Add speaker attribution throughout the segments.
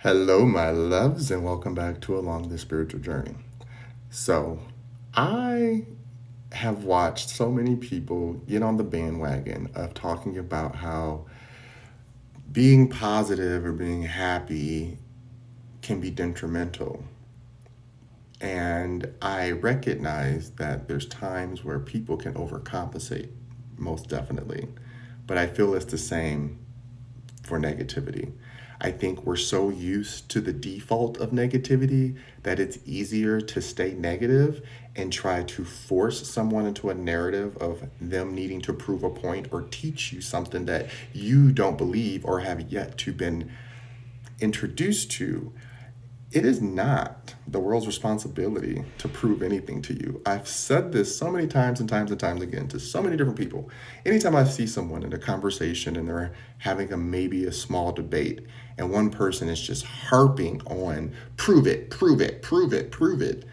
Speaker 1: Hello, my loves, and welcome back to Along the Spiritual Journey. So, I have watched so many people get on the bandwagon of talking about how being positive or being happy can be detrimental. And I recognize that there's times where people can overcompensate, most definitely. But I feel it's the same for negativity. I think we're so used to the default of negativity that it's easier to stay negative and try to force someone into a narrative of them needing to prove a point or teach you something that you don't believe or have yet to been introduced to. It is not the world's responsibility to prove anything to you. I've said this so many times and times and times again to so many different people. Anytime I see someone in a conversation and they're having maybe a small debate, and one person is just harping on prove it, prove it, prove it, prove it.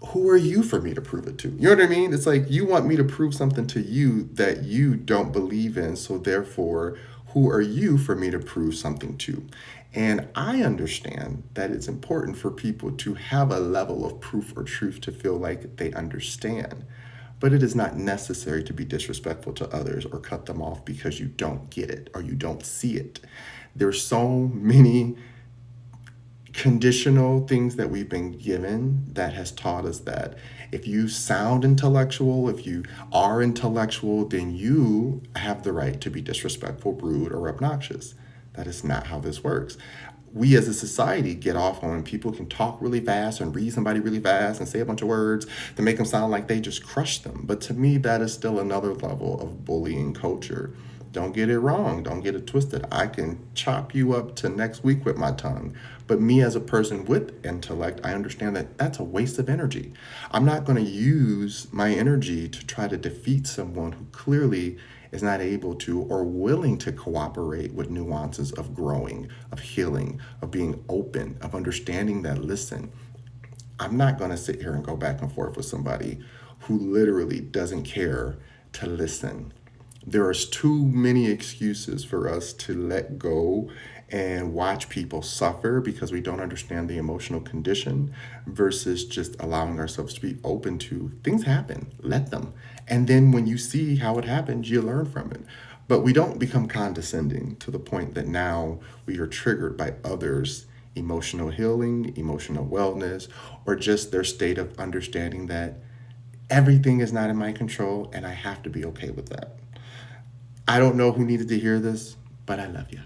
Speaker 1: Who are you for me to prove it to? You know what I mean? It's like you want me to prove something to you that you don't believe in. So therefore, who are you for me to prove something to? And I understand that it's important for people to have a level of proof or truth to feel like they understand. But it is not necessary to be disrespectful to others or cut them off because you don't get it or you don't see it. There's so many conditional things that we've been given that has taught us that if you sound intellectual, if you are intellectual, then you have the right to be disrespectful, rude, or obnoxious. That is not how this works. We as a society get off on when people can talk really fast and read somebody really fast and say a bunch of words to make them sound like they just crushed them. But to me, that is still another level of bullying culture. Don't get it wrong. Don't get it twisted. I can chop you up to next week with my tongue. But me as a person with intellect, I understand that that's a waste of energy. I'm not going to use my energy to try to defeat someone who clearly is not able to or willing to cooperate with nuances of growing, of healing, of being open, of understanding that, listen, I'm not going to sit here and go back and forth with somebody who literally doesn't care to listen. There is too many excuses for us to let go and watch people suffer because we don't understand the emotional condition versus just allowing ourselves to be open to things happen, let them. And then when you see how it happens, you learn from it. But we don't become condescending to the point that now we are triggered by others' emotional healing, emotional wellness, or just their state of understanding that everything is not in my control and I have to be okay with that. I don't know who needed to hear this, but I love you.